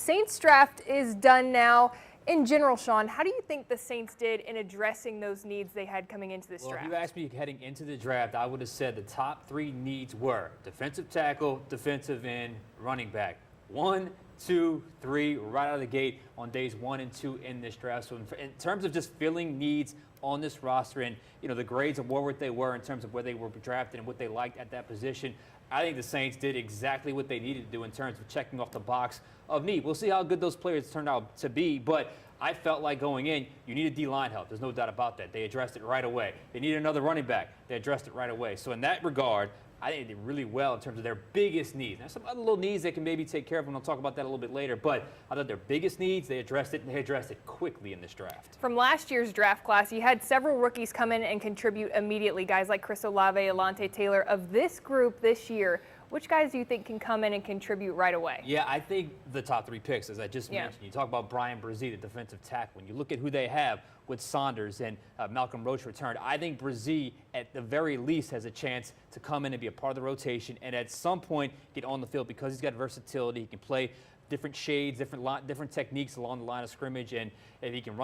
Saints draft is done now. In general, Sean, how do you think the Saints did in addressing those needs they had coming into this draft? If you asked me heading into the draft, I would have said the top three needs were defensive tackle, defensive end, running back. 1, 2, 3, right out of the gate on days 1 and 2 in this draft. So in terms of just filling needs on this roster and, the grades of what they were in terms of where they were drafted and what they liked at that position, I think the Saints did exactly what they needed to do in terms of checking off the box of need. We'll see how good those players turned out to be, but I felt like going in, you needed D-line help. There's no doubt about that. They addressed it right away. They needed another running back. They addressed it right away. So in that regard, I think they did really well in terms of their biggest needs. Now, some other little needs they can maybe take care of, and I'll talk about that a little bit later. But I thought their biggest needs, they addressed it, and they addressed it quickly in this draft. From last year's draft class, you had several rookies come in and contribute immediately, guys like Chris Olave, Alontae Taylor. Of this group this year, which guys do you think can come in and contribute right away? Yeah, I think the top 3 picks, as I just mentioned. You talk about Brian Brzee, the defensive tackle. When you look at who they have with Saunders and Malcolm Roach returned, I think Brzee, at the very least, has a chance to come in and be a part of the rotation and at some point get on the field because he's got versatility. He can play different shades, different techniques along the line of scrimmage, and if he can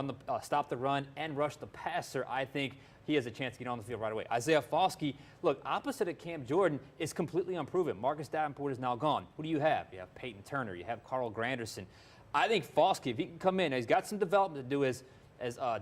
stop the run and rush the passer, I think he has a chance to get on the field right away. Isaiah Foskey, look, opposite of Cam Jordan, is completely unproven. Marcus Davenport is now gone. Who do you have? You have Peyton Turner. You have Carl Granderson. I think Foskey, if he can come in, he's got some development to do, as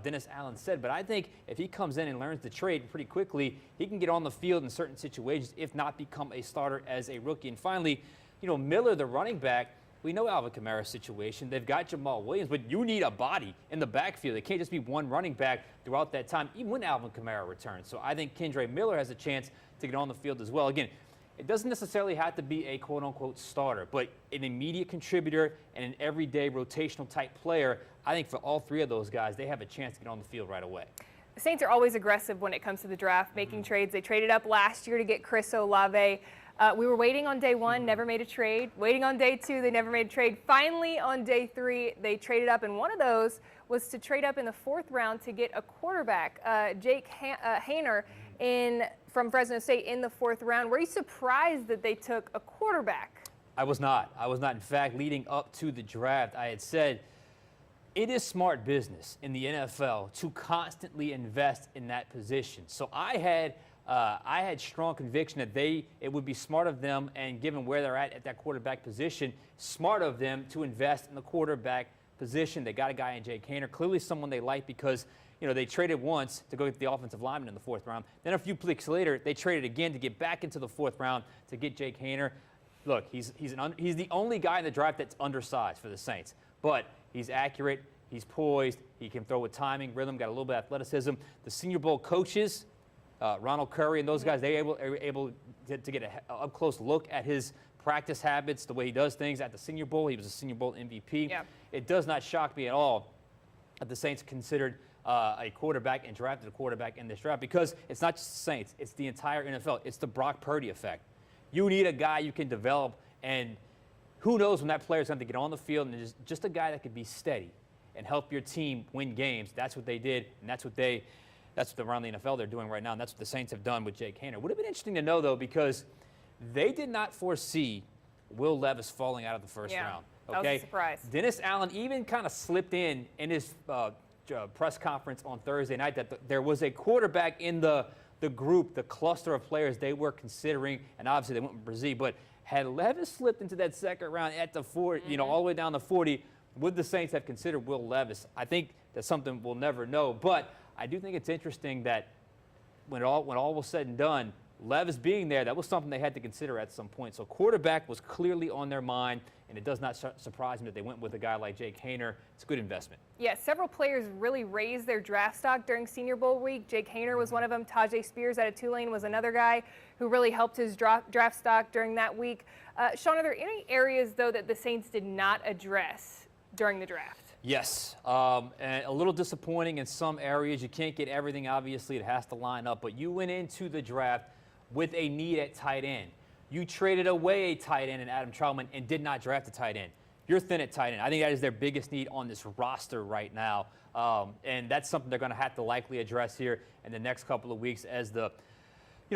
Dennis Allen said, but I think if he comes in and learns the trade pretty quickly, he can get on the field in certain situations, if not become a starter as a rookie. And finally, Miller, the running back, we know Alvin Kamara's situation. They've got Jamal Williams, but you need a body in the backfield. It can't just be one running back throughout that time, even when Alvin Kamara returns. So I think Kendre Miller has a chance to get on the field as well. Again, it doesn't necessarily have to be a quote-unquote starter, but an immediate contributor and an everyday rotational type player. I think for all 3 of those guys, they have a chance to get on the field right away. The Saints are always aggressive when it comes to the draft, making trades. They traded up last year to get Chris Olave. We were waiting on day 1, never made a trade. Waiting on day 2, they never made a trade. Finally, on day 3, they traded up, and one of those was to trade up in the 4th round to get a quarterback, Jake Haener, from Fresno State in the 4th round. Were you surprised that they took a quarterback? I was not. In fact, leading up to the draft, I had said it is smart business in the NFL to constantly invest in that position. So I had strong conviction that it would be smart of them, and given where they're at that quarterback position, smart of them to invest in the quarterback position. They got a guy in Jake Haener, clearly someone they like because they traded once to go get the offensive lineman in the 4th round. Then a few picks later, they traded again to get back into the 4th round to get Jake Haener. Look, he's the only guy in the draft that's undersized for the Saints, but he's accurate, he's poised, he can throw with timing, rhythm, got a little bit of athleticism. The Senior Bowl coaches, Ronald Curry and those guys, they were able to get an up-close look at his practice habits, the way he does things at the Senior Bowl. He was a Senior Bowl MVP. Yeah. It does not shock me at all that the Saints considered a quarterback and drafted a quarterback in this draft, because it's not just the Saints, it's the entire NFL. It's the Brock Purdy effect. You need a guy you can develop, and who knows when that player is going to get on the field, and just a guy that could be steady and help your team win games. That's what they did, and that's what around the NFL they're doing right now, and that's what the Saints have done with Jake Haener. Would have been interesting to know, though, because they did not foresee Will Levis falling out of the 1st round. Okay? That was a surprise. Dennis Allen even kind of slipped in his press conference on Thursday night that there was a quarterback in the group, the cluster of players they were considering, and obviously they went with Brzee, but had Levis slipped into that 2nd round at the 40, all the way down to 40, would the Saints have considered Will Levis? I think that's something we'll never know, but I do think it's interesting that when all was said and done, Levis being there, that was something they had to consider at some point. So quarterback was clearly on their mind, and it does not surprise me that they went with a guy like Jake Haener. It's a good investment. Yeah, several players really raised their draft stock during Senior Bowl week. Jake Haener was one of them. Tajay Spears out of Tulane was another guy who really helped his draft stock during that week. Sean, are there any areas, though, that the Saints did not address during the draft? Yes, and a little disappointing in some areas. You can't get everything, obviously. It has to line up. But you went into the draft with a need at tight end. You traded away a tight end in Adam Trautman and did not draft a tight end. You're thin at tight end. I think that is their biggest need on this roster right now. And that's something they're going to have to likely address here in the next couple of weeks as the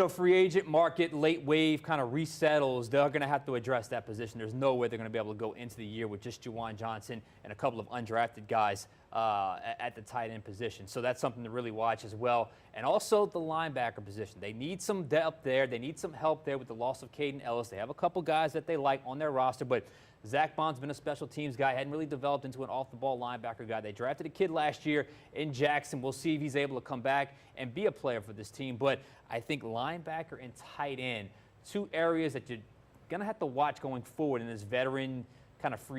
free agent market, late wave kind of resettles, they're going to have to address that position. There's no way they're going to be able to go into the year with just Juwan Johnson and a couple of undrafted guys at the tight end position. So that's something to really watch as well. And also the linebacker position. They need some depth there. They need some help there with the loss of Caden Ellis. They have a couple guys that they like on their roster, but Zach Bond's been a special teams guy, hadn't really developed into an off-the-ball linebacker guy. They drafted a kid last year in Jackson. We'll see if he's able to come back and be a player for this team. But I think linebacker and tight end, two areas that you're going to have to watch going forward in this veteran kind of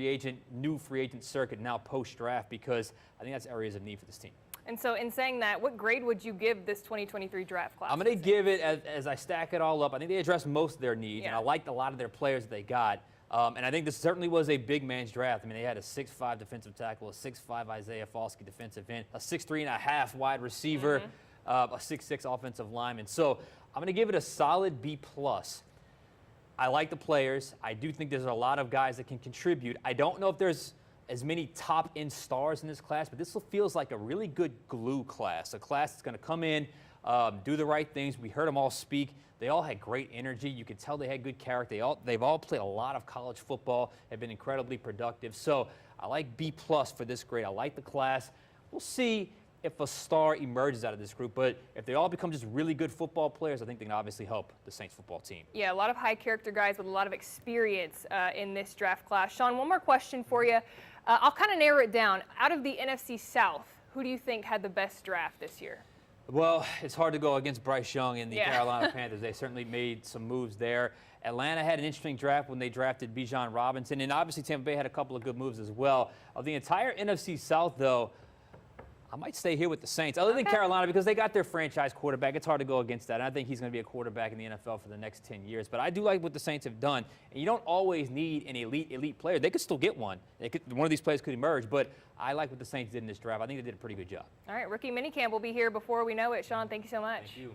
new free agent circuit now post-draft, because I think that's areas of need for this team. And so in saying that, what grade would you give this 2023 draft class? I'm going to give it, as I stack it all up, I think they addressed most of their needs, and I liked a lot of their players that they got. And I think this certainly was a big man's draft. I mean, they had a 6'5" defensive tackle, a 6'5" Isaiah Falsky defensive end, a 6'3.5" wide receiver, a 6'6" offensive lineman. So I'm going to give it a solid B+. I like the players. I do think there's a lot of guys that can contribute. I don't know if there's as many top-end stars in this class, but this feels like a really good glue class, a class that's going to come in, do the right things. We heard them all speak. They all had great energy. You could tell they had good character. They've all played a lot of college football, have been incredibly productive. So I like B+ for this grade. I like the class. We'll see if a star emerges out of this group, but if they all become just really good football players, I think they can obviously help the Saints football team. Yeah, a lot of high character guys with a lot of experience in this draft class. Sean, one more question for you. I'll kind of narrow it down. Out of the NFC South, who do you think had the best draft this year? Well, it's hard to go against Bryce Young and the Carolina Panthers. They certainly made some moves there. Atlanta had an interesting draft when they drafted Bijan Robinson, and obviously Tampa Bay had a couple of good moves as well. Of the entire NFC South, though, I might stay here with the Saints, other than Carolina, because they got their franchise quarterback. It's hard to go against that, and I think he's going to be a quarterback in the NFL for the next 10 years. But I do like what the Saints have done, and you don't always need an elite player. They could still get one. One of these players could emerge, but I like what the Saints did in this draft. I think they did a pretty good job. All right, rookie minicamp will be here before we know it. Sean, thank you so much. Thank you.